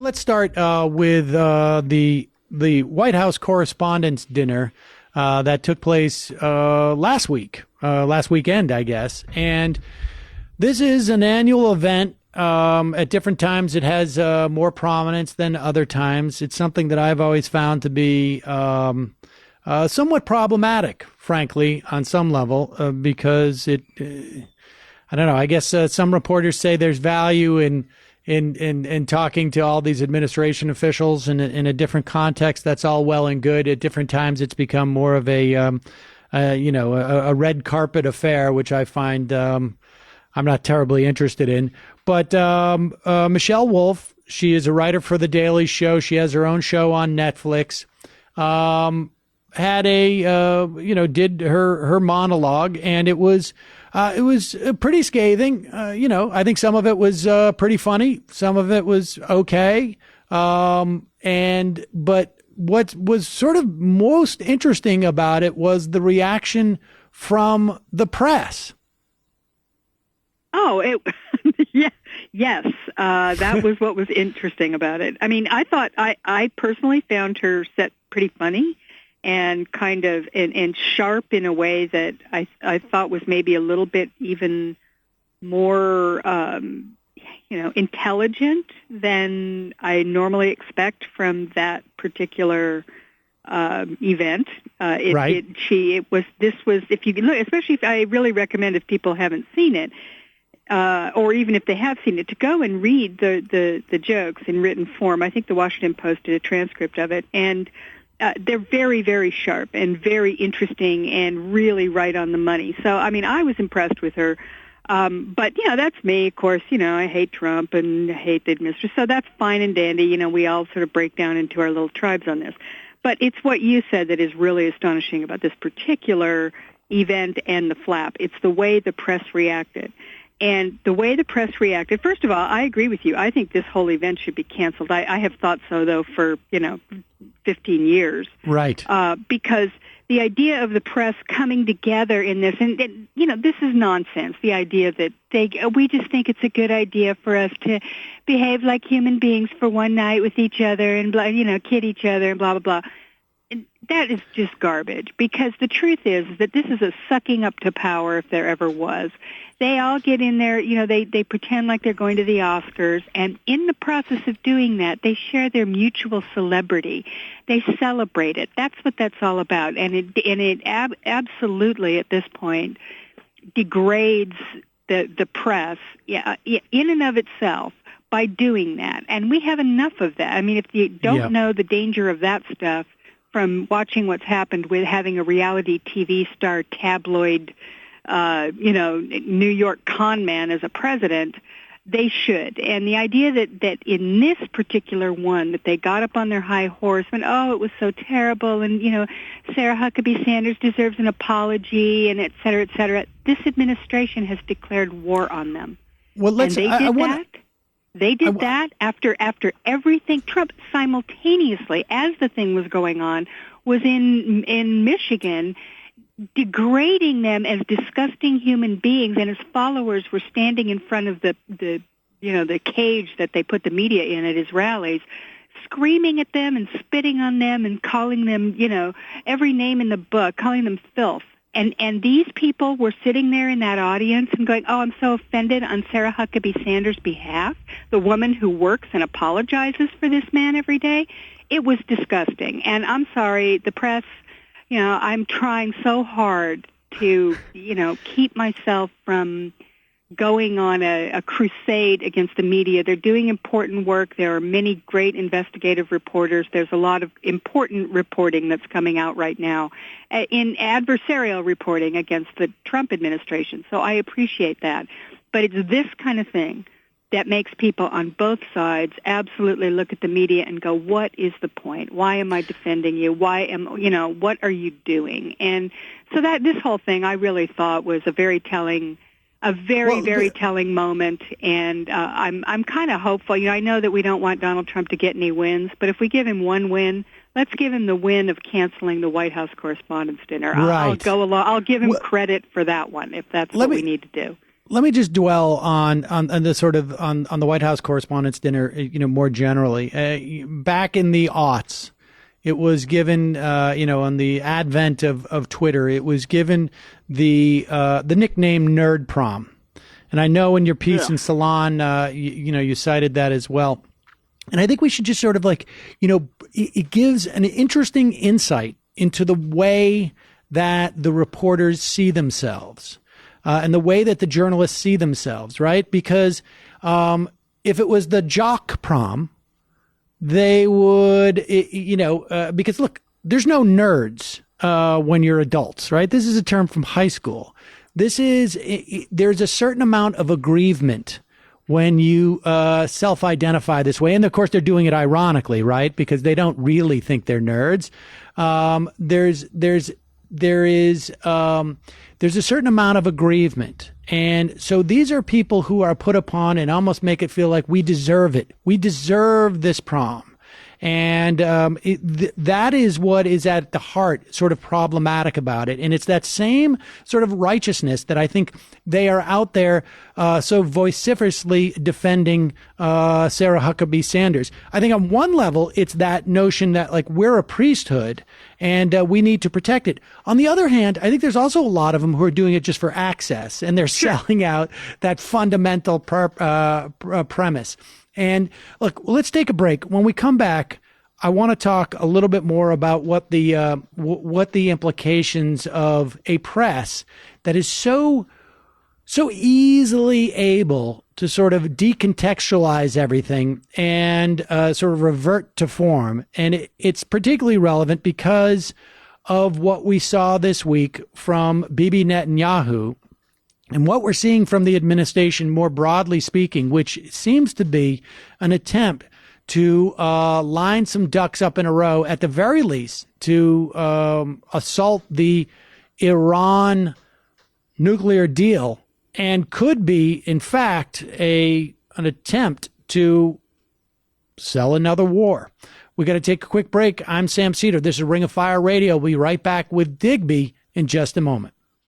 Let's start with the White House Correspondents Dinner that took place last weekend, I guess. And this is an annual event. At different times, it has more prominence than other times. It's something that I've always found to be somewhat problematic, frankly, on some level, because I don't know. I guess some reporters say there's value in talking to all these administration officials in a different context. That's all well and good. At different times, it's become more of a red carpet affair, which I find I'm not terribly interested in. But Michelle Wolf, she is a writer for The Daily Show. She has her own show on Netflix. Had did her monologue, and it was pretty scathing. I think some of it was pretty funny. Some of it was okay. But what was sort of most interesting about it was the reaction from the press. Oh, yeah, yes. That was what was interesting about it. I mean, I thought I personally found her set pretty funny and kind of and sharp in a way that I thought was maybe a little bit even more intelligent than I normally expect from that particular event. Right. This was if you can look, especially if I really recommend if people haven't seen it. Or even if they have seen it, to go and read the jokes in written form. I think the Washington Post did a transcript of it, and they're very, very sharp and very interesting and really right on the money. So, I mean, I was impressed with her. But, that's me, of course. I hate Trump and hate the administration. So that's fine and dandy. We all sort of break down into our little tribes on this. But it's what you said that is really astonishing about this particular event and the flap. It's the way the press reacted. And the way the press reacted, first of all, I agree with you. I think this whole event should be canceled. I have thought so, though, for, 15 years. Right. Because the idea of the press coming together in this, and this is nonsense, the idea that we just think it's a good idea for us to behave like human beings for one night with each other and, kid each other and blah, blah, blah. That is just garbage, because the truth is that this is a sucking up to power if there ever was. They all get in there, they pretend like they're going to the Oscars, and in the process of doing that, they share their mutual celebrity. They celebrate it. That's what that's all about, and it absolutely at this point degrades the press in and of itself by doing that. And we have enough of that. I mean, if you don't know the danger of that stuff from watching what's happened with having a reality TV star tabloid, New York con man as a president, they should. And the idea that in this particular one, that they got up on their high horse and, it was so terrible, and, Sarah Huckabee Sanders deserves an apology, and et cetera, et cetera. This administration has declared war on them. Well, They did that after everything. Trump simultaneously, as the thing was going on, was in Michigan, degrading them as disgusting human beings, and his followers were standing in front of the cage that they put the media in at his rallies, screaming at them and spitting on them and calling them, every name in the book, calling them filth. And these people were sitting there in that audience and going, I'm so offended on Sarah Huckabee Sanders' behalf, the woman who works and apologizes for this man every day. It was disgusting. And I'm sorry, the press, I'm trying so hard to, keep myself from going on a crusade against the media. They're doing important work. There are many great investigative reporters. There's a lot of important reporting that's coming out right now in adversarial reporting against the Trump administration. So I appreciate that. But it's this kind of thing that makes people on both sides absolutely look at the media and go, what is the point? Why am I defending you? What are you doing? And so that this whole thing I really thought was a very telling moment, and I'm kind of hopeful. I know that we don't want Donald Trump to get any wins, but if we give him one win, let's give him the win of canceling the White House Correspondents Dinner. Right. I'll go along. I'll give him credit for that one if that's what we need to do. let me just dwell on the sort of on the White House Correspondents Dinner, more generally. Back in the aughts, it was given, on the advent of Twitter, it was given the nickname Nerd Prom. And I know in your piece in Salon, you cited that as well. And I think we should just sort of it gives an interesting insight into the way that the reporters see themselves and the way that the journalists see themselves, right? Because if it was the jock prom, they would, because look, there's no nerds when you're adults, right? This is a term from high school. There's a certain amount of aggrievement when you self-identify this way. And of course, they're doing it ironically, right? Because they don't really think they're nerds. There's a certain amount of aggrievement. And so these are people who are put upon and almost make it feel like we deserve it. We deserve this prom. And that is what is at the heart, sort of problematic about it. And it's that same sort of righteousness that I think they are out there so vociferously defending Sarah Huckabee Sanders. I think on one level, it's that notion that we're a priesthood and we need to protect it. On the other hand, I think there's also a lot of them who are doing it just for access, and they're selling out that fundamental premise. And look, let's take a break. When we come back, I want to talk a little bit more about what the implications of a press that is so easily able to sort of decontextualize everything and sort of revert to form. And it's particularly relevant because of what we saw this week from Bibi Netanyahu, and what we're seeing from the administration, more broadly speaking, which seems to be an attempt to line some ducks up in a row, at the very least, to assault the Iran nuclear deal, and could be, in fact, an attempt to sell another war. We got to take a quick break. I'm Sam Seder. This is Ring of Fire Radio. We'll be right back with Digby in just a moment.